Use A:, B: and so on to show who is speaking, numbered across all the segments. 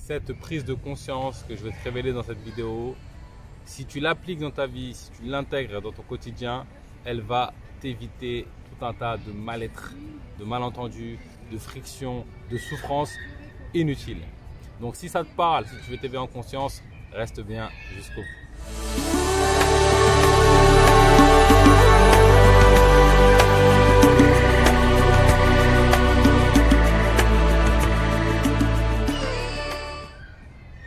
A: cette prise de conscience que je vais te révéler dans cette vidéo, si tu l'appliques dans ta vie, si tu l'intègres dans ton quotidien, elle va t'éviter tout un tas de mal-être, de malentendus, de frictions, de souffrances inutiles. Donc si ça te parle, si tu veux t'éveiller en conscience, reste bien jusqu'au bout.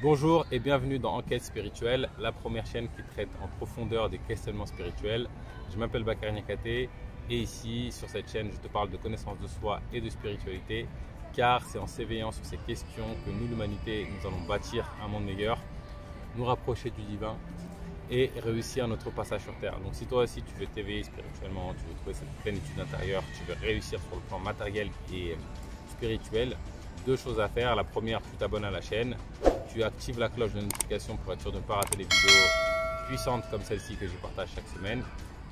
A: Bonjour et bienvenue dans Enquête Spirituelle, la première chaîne qui traite en profondeur des questionnements spirituels. Je m'appelle Bakary Niakaté et ici, sur cette chaîne, je te parle de connaissance de soi et de spiritualité, car c'est en s'éveillant sur ces questions que nous, l'humanité, nous allons bâtir un monde meilleur, nous rapprocher du divin et réussir notre passage sur Terre. Donc si toi aussi tu veux t'éveiller spirituellement, tu veux trouver cette plénitude intérieure, tu veux réussir sur le plan matériel et spirituel, deux choses à faire. La première, tu t'abonnes à la chaîne, tu actives la cloche de notification pour être sûr de ne pas rater les vidéos puissantes comme celle-ci que je partage chaque semaine.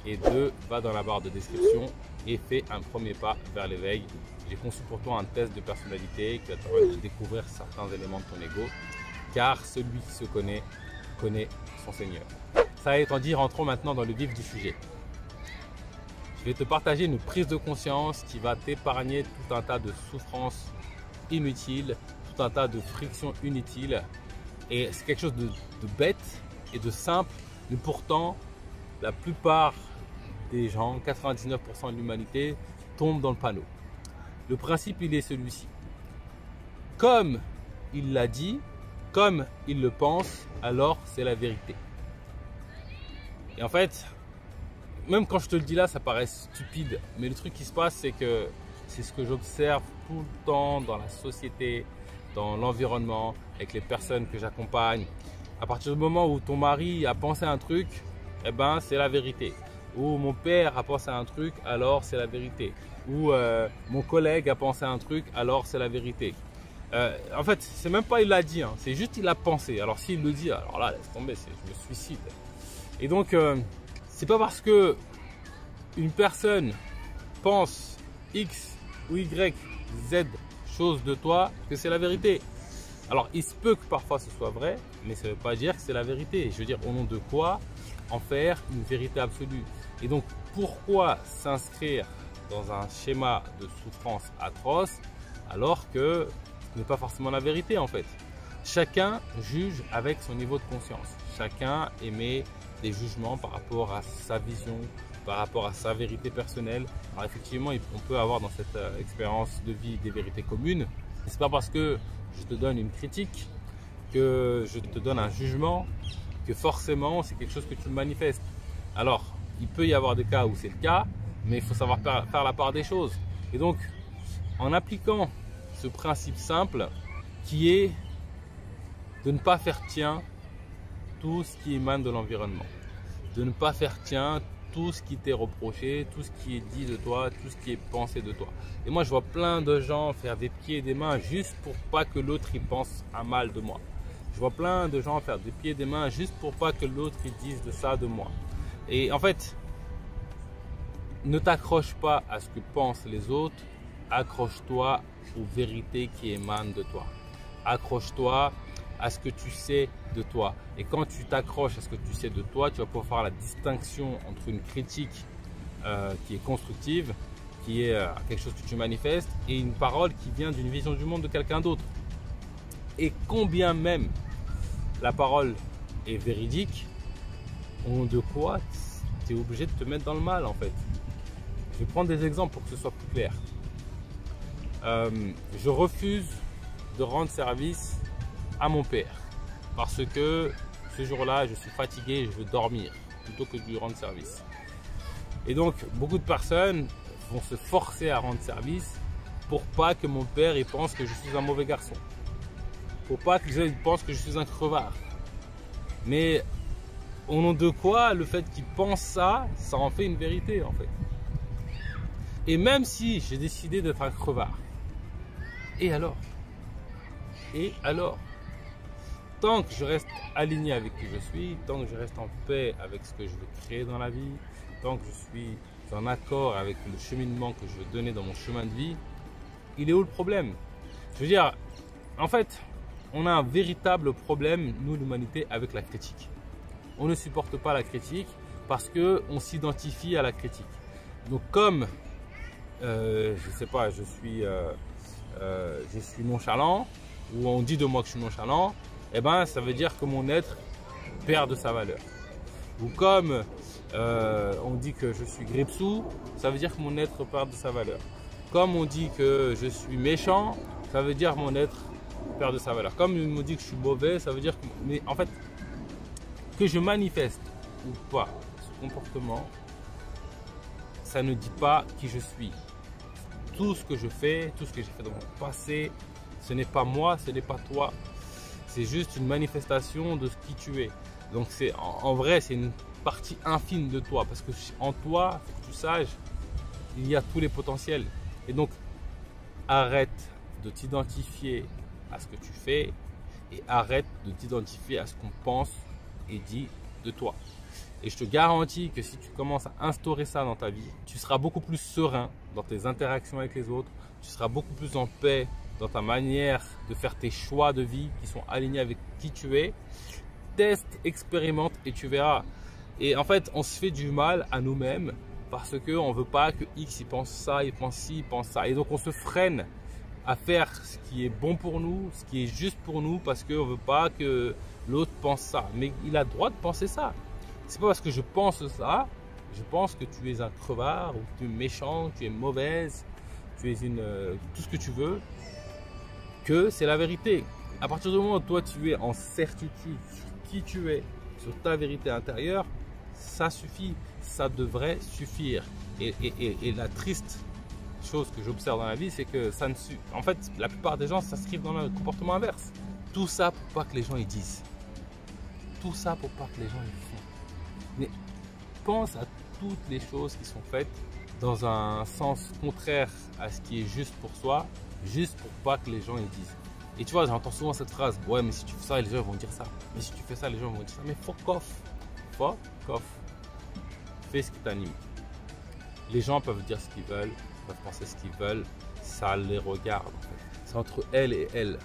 A: Et deux, va dans la barre de description et fais un premier pas vers l'éveil. J'ai conçu pour toi un test de personnalité qui va te permettre de découvrir certains éléments de ton ego, car celui qui se connaît, connaît son Seigneur. Ça étant dit, rentrons maintenant dans le vif du sujet. Je vais te partager une prise de conscience qui va t'épargner tout un tas de souffrances inutiles, tout un tas de frictions inutiles. Et c'est quelque chose de bête et de simple, mais pourtant, la plupart des gens, 99% de l'humanité, tombent dans le panneau. Le principe, il est celui-ci. Comme il l'a dit, comme il le pense, alors c'est la vérité. Et en fait, même quand je te le dis là, ça paraît stupide, mais le truc qui se passe, c'est que c'est ce que j'observe tout le temps dans la société, dans l'environnement, avec les personnes que j'accompagne. À partir du moment où ton mari a pensé à un truc, eh ben, c'est la vérité. Ou mon père a pensé à un truc, alors c'est la vérité. Ou mon collègue a pensé à un truc, alors c'est la vérité. En fait, c'est même pas il l'a dit, hein, c'est juste il a pensé. Alors s'il le dit, alors là, laisse tomber, je me suicide. Et donc, c'est pas parce que une personne pense X ou Y, Z chose de toi que c'est la vérité. Alors, il se peut que parfois ce soit vrai, mais ça ne veut pas dire que c'est la vérité. Je veux dire, au nom de quoi en faire une vérité absolue? Et donc, pourquoi s'inscrire dans un schéma de souffrance atroce alors que ce n'est pas forcément la vérité en fait? Chacun juge avec son niveau de conscience. Chacun émet des jugements par rapport à sa vision, par rapport à sa vérité personnelle. Alors effectivement, on peut avoir dans cette expérience de vie des vérités communes. C'est pas parce que je te donne une critique, que je te donne un jugement, que forcément c'est quelque chose que tu manifestes. Alors, il peut y avoir des cas où c'est le cas, mais il faut savoir faire la part des choses. Et donc, en appliquant ce principe simple qui est de ne pas faire tien tout ce qui émane de l'environnement, de ne pas faire tien tout ce qui t'est reproché, tout ce qui est dit de toi, tout ce qui est pensé de toi. Et moi, je vois plein de gens faire des pieds et des mains juste pour pas que l'autre y pense à mal de moi. Je vois plein de gens faire des pieds et des mains juste pour pas que l'autre y dise de ça de moi. Et en fait, ne t'accroche pas à ce que pensent les autres, accroche-toi aux vérités qui émanent de toi. Accroche-toi à ce que tu sais de toi. Et quand tu t'accroches à ce que tu sais de toi, tu vas pouvoir faire la distinction entre une critique qui est constructive, qui est quelque chose que tu manifestes, et une parole qui vient d'une vision du monde de quelqu'un d'autre. Et combien même la parole est véridique, au nom de quoi tu es obligé de te mettre dans le mal en fait. Je vais prendre des exemples pour que ce soit plus clair. Je refuse de rendre service à mon père parce que ce jour-là je suis fatigué et je veux dormir plutôt que de lui rendre service. Et donc beaucoup de personnes vont se forcer à rendre service pour pas que mon père il pense que je suis un mauvais garçon, pour pas qu'il pense que je suis un crevard. Mais au nom de quoi le fait qu'il pense ça, ça en fait une vérité en fait. Et même si j'ai décidé d'être un crevard, et alors? Et alors? Tant que je reste aligné avec qui je suis, tant que je reste en paix avec ce que je veux créer dans la vie, tant que je suis en accord avec le cheminement que je veux donner dans mon chemin de vie, il est où le problème? Je veux dire, en fait, on a un véritable problème, nous l'humanité, avec la critique. On ne supporte pas la critique parce qu'on s'identifie à la critique. Donc comme, je sais pas, je suis nonchalant, ou on dit de moi que je suis nonchalant, eh ben, ça veut dire que mon être perd de sa valeur. Ou comme on dit que je suis gripsou, ça veut dire que mon être perd de sa valeur. Comme on dit que je suis méchant, ça veut dire que mon être perd de sa valeur. Comme on me dit que je suis mauvais, ça veut dire que... Mais en fait, que je manifeste ou pas ce comportement, ça ne dit pas qui je suis. Tout ce que je fais, tout ce que j'ai fait dans mon passé, ce n'est pas moi, ce n'est pas toi. C'est juste une manifestation de ce qui tu es. Donc en vrai, c'est une partie infime de toi. Parce que en toi, faut que tu saches, il y a tous les potentiels. Et donc, arrête de t'identifier à ce que tu fais et arrête de t'identifier à ce qu'on pense et dit de toi. Et je te garantis que si tu commences à instaurer ça dans ta vie, tu seras beaucoup plus serein dans tes interactions avec les autres, tu seras beaucoup plus en paix dans ta manière de faire tes choix de vie qui sont alignés avec qui tu es. Teste, expérimente et tu verras. Et en fait, on se fait du mal à nous-mêmes parce qu'on ne veut pas que X il pense ça, il pense ci, il pense ça. Et donc on se freine à faire ce qui est bon pour nous, ce qui est juste pour nous parce qu'on ne veut pas que l'autre pense ça. Mais il a le droit de penser ça. C'est pas parce que je pense ça, je pense que tu es un crevard, ou que tu es méchant, tu es mauvaise, tu es tout ce que tu veux, que c'est la vérité. À partir du moment où toi tu es en certitude sur qui tu es, sur ta vérité intérieure, ça suffit, ça devrait suffire. Et la triste chose que j'observe dans la vie, c'est que ça ne suffit. En fait, la plupart des gens s'inscrivent dans le comportement inverse. Tout ça pour pas que les gens y disent. Tout ça pour pas que les gens y font. Mais pense à toutes les choses qui sont faites dans un sens contraire à ce qui est juste pour soi, juste pour pas que les gens y disent. Et tu vois, j'entends souvent cette phrase, ouais, mais si tu fais ça, les gens vont dire ça. Mais si tu fais ça, les gens vont dire ça. Mais fuck off. Fuck off. Fais ce qui t'anime. Les gens peuvent dire ce qu'ils veulent, peuvent penser ce qu'ils veulent, ça les regarde. En fait. C'est entre elles et elles.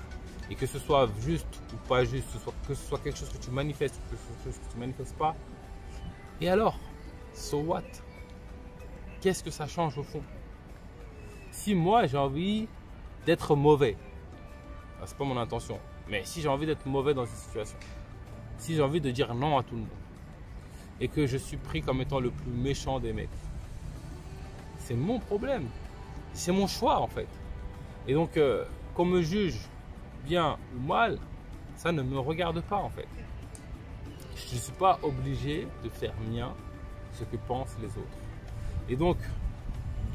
A: Et que ce soit juste ou pas juste, que ce soit quelque chose que tu manifestes ou quelque chose que tu ne manifestes pas. Et alors, so what? Qu'est-ce que ça change au fond? Si moi j'ai envie d'être mauvais, c'est pas mon intention, mais si j'ai envie d'être mauvais dans une situation, si j'ai envie de dire non à tout le monde, et que je suis pris comme étant le plus méchant des mecs, c'est mon problème, c'est mon choix en fait. Et donc qu'on me juge bien ou mal, ça ne me regarde pas en fait. Je ne suis pas obligé de faire mien ce que pensent les autres. Et donc,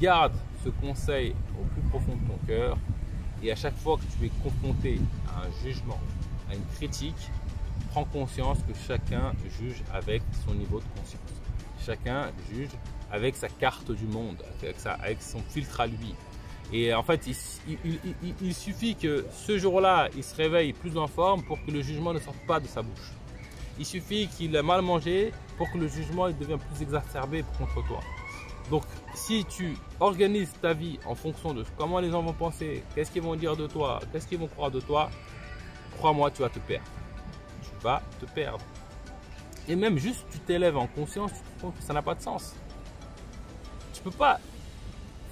A: garde ce conseil au plus profond de ton cœur. Et à chaque fois que tu es confronté à un jugement, à une critique, prends conscience que chacun juge avec son niveau de conscience. Chacun juge avec sa carte du monde, avec son filtre à lui. Et en fait, il suffit que ce jour-là, il se réveille plus en forme pour que le jugement ne sorte pas de sa bouche. Il suffit qu'il ait mal mangé pour que le jugement il devienne plus exacerbé contre toi. Donc, si tu organises ta vie en fonction de comment les gens vont penser, qu'est-ce qu'ils vont dire de toi, qu'est-ce qu'ils vont croire de toi, crois-moi, tu vas te perdre. Tu vas te perdre. Et même juste, tu t'élèves en conscience, tu te rends compte que ça n'a pas de sens. Tu ne peux pas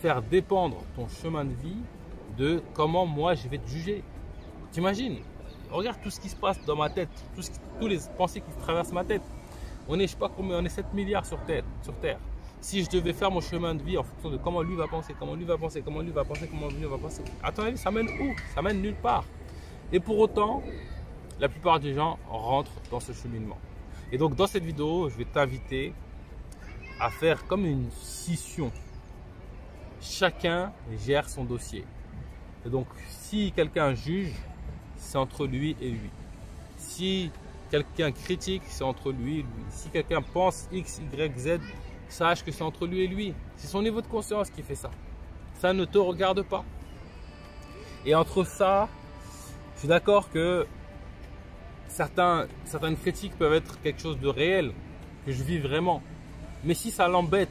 A: faire dépendre ton chemin de vie de comment moi je vais te juger. T'imagines? Regarde tout ce qui se passe dans ma tête, tous les pensées qui traversent ma tête. On est, je sais pas combien, on est 7 milliards sur Terre. Si je devais faire mon chemin de vie en fonction de comment lui va penser, comment lui va penser, comment lui va penser, comment lui va penser, à ton avis, ça mène où? Ça mène nulle part. Et pour autant, la plupart des gens rentrent dans ce cheminement. Et donc, dans cette vidéo, je vais t'inviter à faire comme une scission. Chacun gère son dossier. Et donc, si quelqu'un juge, c'est entre lui et lui. Si quelqu'un critique, c'est entre lui et lui. Si quelqu'un pense X, Y, Z, sache que c'est entre lui et lui. C'est son niveau de conscience qui fait ça. Ça ne te regarde pas. Et entre ça, je suis d'accord que certaines critiques peuvent être quelque chose de réel, que je vis vraiment. Mais si ça l'embête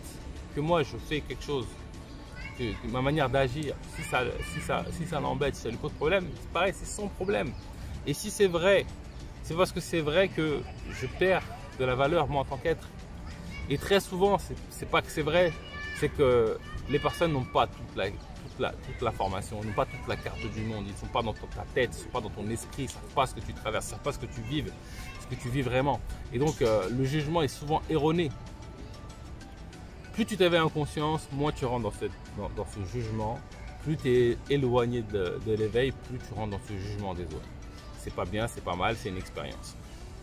A: que moi je fais quelque chose, que ma manière d'agir, si ça l'embête, si ça lui pose problème, c'est pareil, c'est son problème. Et si c'est vrai, c'est parce que c'est vrai que je perds de la valeur moi en tant qu'être. Et très souvent, c'est pas que c'est vrai, c'est que les personnes n'ont pas toute la formation, n'ont pas toute la carte du monde, ils ne sont pas dans ta tête, ils ne sont pas dans ton esprit, ils ne savent pas ce que tu traverses, ils ne savent pas ce que tu vis vraiment. Et donc le jugement est souvent erroné. Plus tu t'éveilles en conscience, moins tu rentres dans ce jugement, plus tu es éloigné de l'éveil, plus tu rentres dans ce jugement des autres. C'est pas bien, c'est pas mal, c'est une expérience.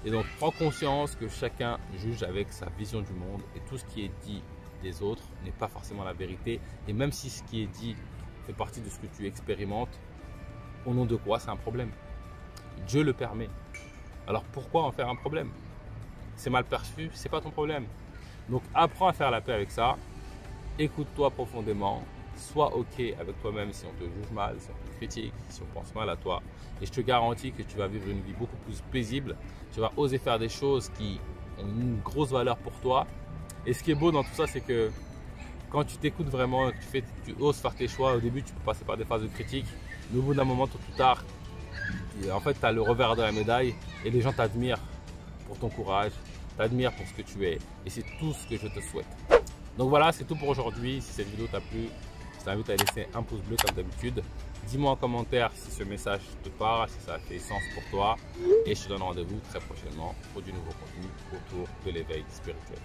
A: Et donc prends conscience que chacun juge avec sa vision du monde et tout ce qui est dit des autres n'est pas forcément la vérité. Et même si ce qui est dit fait partie de ce que tu expérimentes, au nom de quoi c'est un problème? Dieu le permet. Alors pourquoi en faire un problème? C'est mal perçu, c'est pas ton problème. Donc apprends à faire la paix avec ça, écoute-toi profondément, sois ok avec toi-même si on te juge mal, si on te critique, si on pense mal à toi. Et je te garantis que tu vas vivre une vie beaucoup plus paisible, tu vas oser faire des choses qui ont une grosse valeur pour toi. Et ce qui est beau dans tout ça, c'est que quand tu t'écoutes vraiment, que tu oses faire tes choix, au début tu peux passer par des phases de critique, mais au bout d'un moment, tôt ou tard, en fait tu as le revers de la médaille et les gens t'admirent pour ton courage, t'admirent pour ce que tu es et c'est tout ce que je te souhaite. Donc voilà, c'est tout pour aujourd'hui. Si cette vidéo t'a plu, je t'invite à laisser un pouce bleu comme d'habitude. Dis-moi en commentaire si ce message te parle, si ça a fait sens pour toi et je te donne rendez-vous très prochainement pour du nouveau contenu autour de l'éveil spirituel.